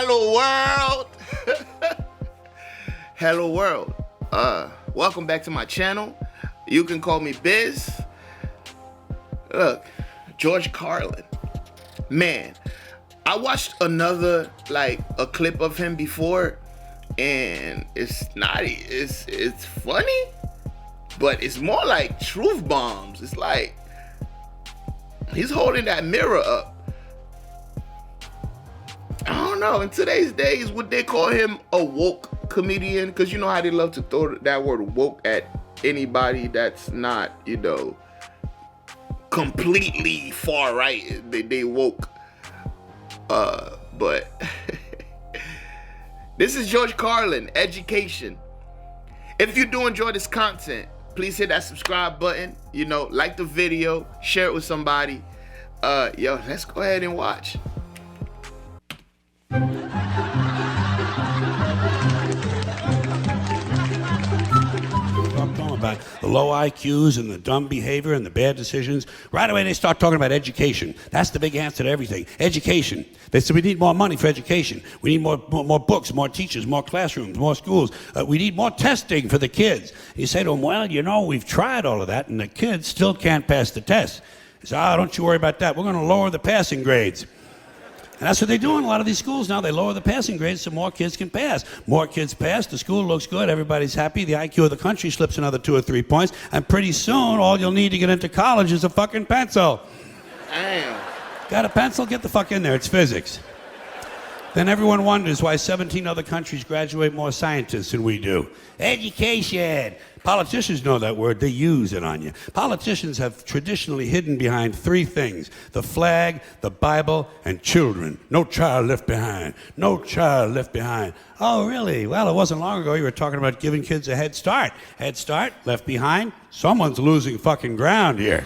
Hello world. Hello world. Welcome back to my channel. You can call me Biz. Look, George Carlin. Man, I watched another a clip of him before, and it's naughty. It's funny, but it's more like truth bombs. It's like he's holding that mirror up. I don't know. In today's days, would they call him a woke comedian? Because you know how they love to throw that word woke at anybody that's not, completely far right. They woke. But this is George Carlin, education. If you do enjoy this content, please hit that subscribe button. Like the video, share it with somebody. Let's go ahead and watch. About the low IQs and the dumb behavior and the bad decisions. Right away they start talking about education. That's the big answer to everything. Education. They said we need more money for education. We need more books, more teachers, more classrooms, more schools. We need more testing for the kids. You say to them, well, we've tried all of that and the kids still can't pass the test. They say, don't you worry about that. We're going to lower the passing grades. And that's what they do in a lot of these schools now. They lower the passing grades so more kids can pass. More kids pass, the school looks good, everybody's happy, the IQ of the country slips another 2 or 3 points, and pretty soon all you'll need to get into college is a fucking pencil. Damn. Got a pencil? Get the fuck in there, it's physics. Then everyone wonders why 17 other countries graduate more scientists than we do. Education. Politicians know that word, they use it on you. Politicians have traditionally hidden behind 3 things: the flag, the Bible, and children. No child left behind. No child left behind. Oh, really? Well, it wasn't long ago you were talking about giving kids a head start. Head start, left behind. Someone's losing fucking ground here.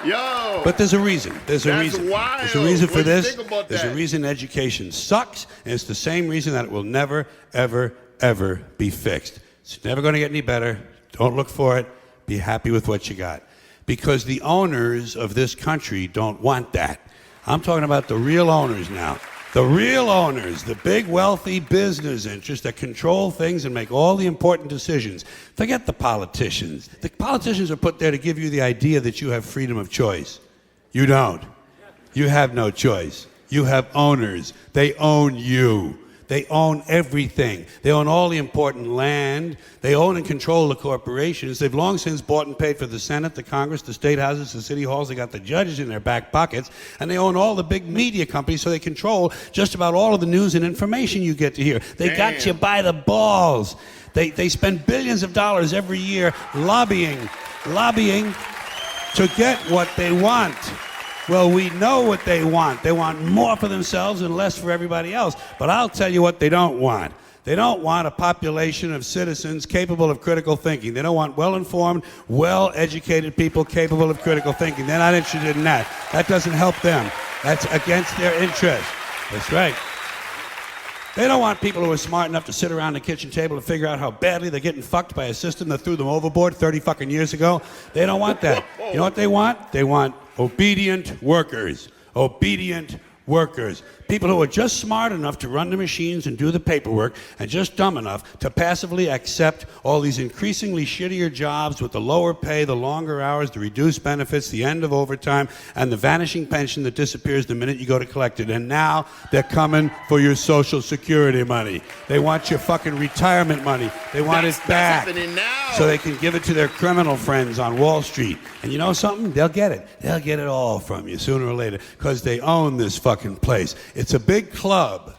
Yo! But there's a reason. There's a reason. Wild. There's a reason for this. There's a reason education sucks, and it's the same reason that it will never, ever, ever be fixed. It's never going to get any better. Don't look for it. Be happy with what you got. Because the owners of this country don't want that. I'm talking about the real owners now. The real owners, the big wealthy business interests that control things and make all the important decisions. Forget the politicians. The politicians are put there to give you the idea that you have freedom of choice. You don't. You have no choice. You have owners. They own you. They own everything. They own all the important land. They own and control the corporations. They've long since bought and paid for the Senate, the Congress, the state houses, the city halls. They got the judges in their back pockets. And they own all the big media companies, so they control just about all of the news and information you get to hear. They got you by the balls. They spend billions of dollars every year lobbying to get what they want. Well, we know what they want. They want more for themselves and less for everybody else. But I'll tell you what they don't want. They don't want a population of citizens capable of critical thinking. They don't want well-informed, well-educated people capable of critical thinking. They're not interested in that. That doesn't help them. That's against their interest. That's right. They don't want people who are smart enough to sit around the kitchen table and figure out how badly they're getting fucked by a system that threw them overboard 30 fucking years ago. They don't want that. You know what they want? They want obedient workers. Obedient workers. People who are just smart enough to run the machines and do the paperwork, and just dumb enough to passively accept all these increasingly shittier jobs with the lower pay, the longer hours, the reduced benefits, the end of overtime, and the vanishing pension that disappears the minute you go to collect it. And now they're coming for your Social Security money. They want your fucking retirement money. They want it back. That's happening now. So they can give it to their criminal friends on Wall Street. And you know something? They'll get it. They'll get it all from you sooner or later, because they own this fucking place. It's a big club,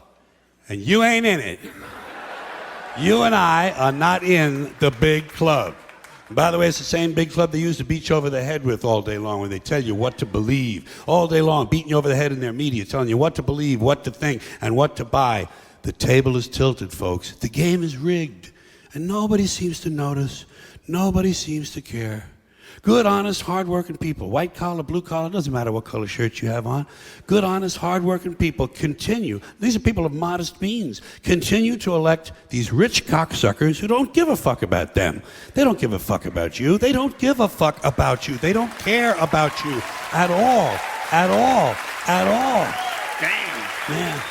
and you ain't in it. You and I are not in the big club. And by the way, it's the same big club they use to beat you over the head with all day long when they tell you what to believe. All day long, beating you over the head in their media, telling you what to believe, what to think, and what to buy. The table is tilted, folks. The game is rigged, and nobody seems to notice. Nobody seems to care. Good, honest, hard-working people, white collar, blue collar, doesn't matter what color shirt you have on. Good, honest, hard-working people continue. These are people of modest means. Continue to elect these rich cocksuckers who don't give a fuck about them. They don't give a fuck about you. They don't give a fuck about you. They don't care about you at all. At all. At all. Damn. Yeah.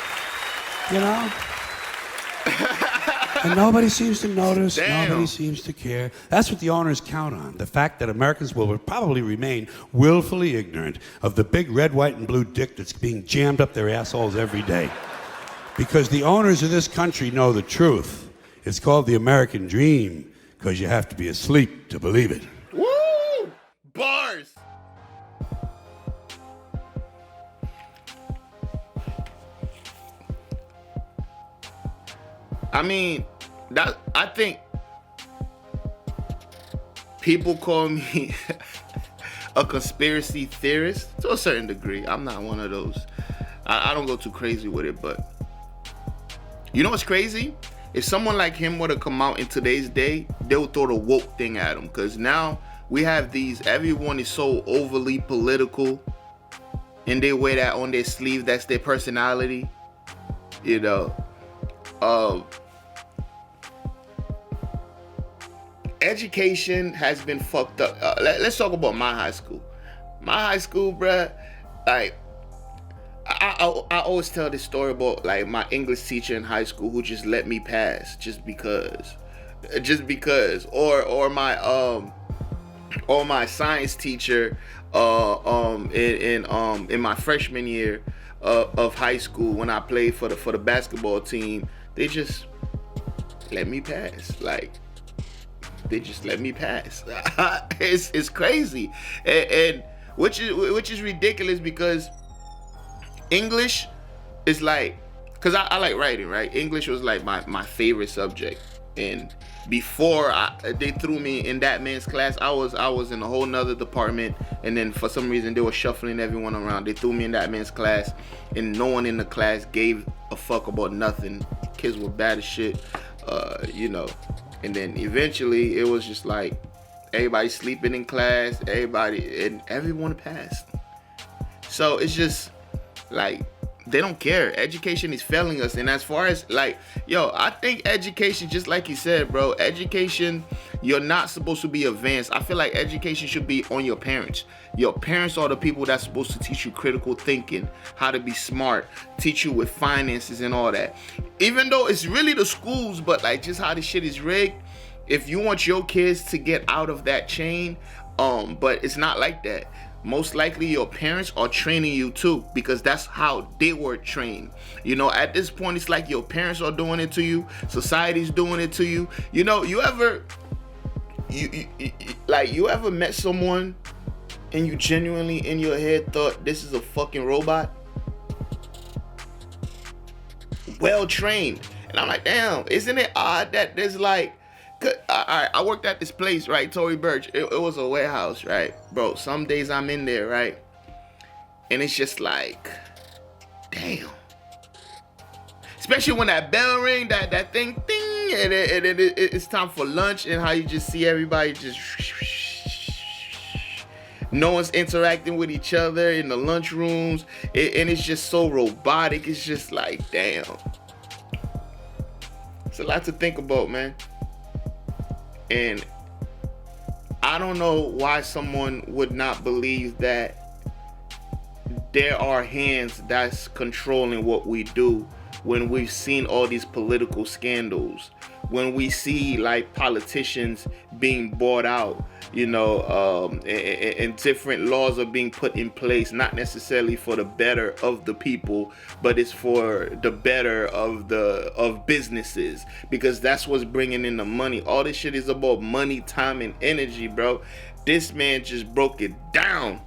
You know? And nobody seems to notice. Damn. Nobody seems to care. That's what the owners count on. The fact that Americans will probably remain willfully ignorant of the big red, white, and blue dick that's being jammed up their assholes every day. Because the owners of this country know the truth. It's called the American dream, because you have to be asleep to believe it. Woo! Bars! I mean, I think people call me a conspiracy theorist to a certain degree. I'm not one of those. I don't go too crazy with it, but you know what's crazy? If someone like him were to come out in today's day, they would throw the woke thing at him, because now we have everyone is so overly political and they wear that on their sleeve. That's their personality, you know. Education has been fucked up. Let's talk about my high school. My high school, bruh, like, I always tell this story about like my English teacher in high school who just let me pass just because, or my science teacher in my freshman year of high school when I played for the basketball team. They just let me pass. Like, they just let me pass. It's crazy, and which is ridiculous, because English is like, because I like writing, right? English was like my favorite subject, and before they threw me in that man's class, I was in a whole nother department, and then for some reason they were shuffling everyone around. They threw me in that man's class, and no one in the class gave a fuck about nothing. Kids were bad as shit, you know. And then eventually it was just like everybody sleeping in class, everyone passed. So it's just like, they don't care. Education is failing us. And as far as like, I think education, just like you said, bro, education, you're not supposed to be advanced. I feel like education should be on your parents. Your parents are the people that's supposed to teach you critical thinking, how to be smart, teach you with finances and all that. Even though it's really the schools, but like just how the shit is rigged, if you want your kids to get out of that chain, but it's not like that. Most likely your parents are training you too, because that's how they were trained. You know, at this point, it's like your parents are doing it to you. Society's doing it to you. You know, you ever met someone and you genuinely in your head thought this is a fucking robot? Well trained. And I'm like, damn, isn't it odd that there's like, I worked at this place, right, Tory Burch. It was a warehouse, right, bro. Some days I'm in there, right, and it's just like, damn. Especially when that bell ring, that thing, ding, and it's time for lunch, and how you just see everybody just, no one's interacting with each other in the lunch rooms, and it's just so robotic. It's just like, damn. It's a lot to think about, man. And I don't know why someone would not believe that there are hands that's controlling what we do, when we've seen all these political scandals, when we see like politicians being bought out, you know, and different laws are being put in place, not necessarily for the better of the people, but it's for the better of businesses, because that's what's bringing in the money. All this shit is about money, time, and energy, bro. This man just broke it down,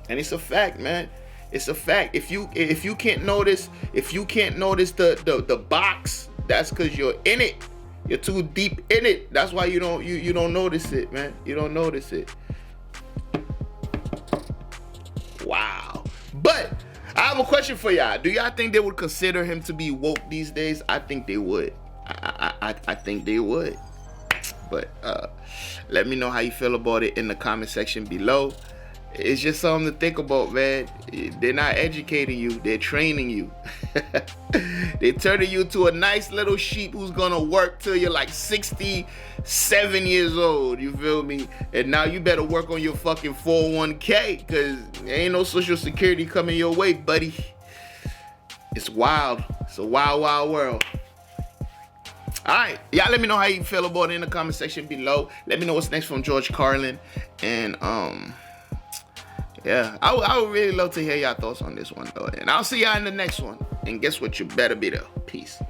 and it's a fact, man. It's a fact. If you can't notice, the box, that's because you're in it. You're too deep in it. That's why you don't notice it, man. You don't notice it. Wow. But I have a question for y'all. Do y'all think they would consider him to be woke these days? I think they would. I think they would. But let me know how you feel about it in the comment section below. It's just something to think about, man. They're not educating you, they're training you. They're turning you to a nice little sheep who's gonna work till you're like 67 years old, you feel me? And now you better work on your fucking 401k, because there ain't no social security coming your way, buddy. It's wild. It's a wild, wild world. All right, y'all let me know how you feel about it in the comment section below. Let me know what's next from George Carlin. And yeah, I would really love to hear y'all thoughts on this one though. And I'll see y'all in the next one. And guess what? You better be there. Peace.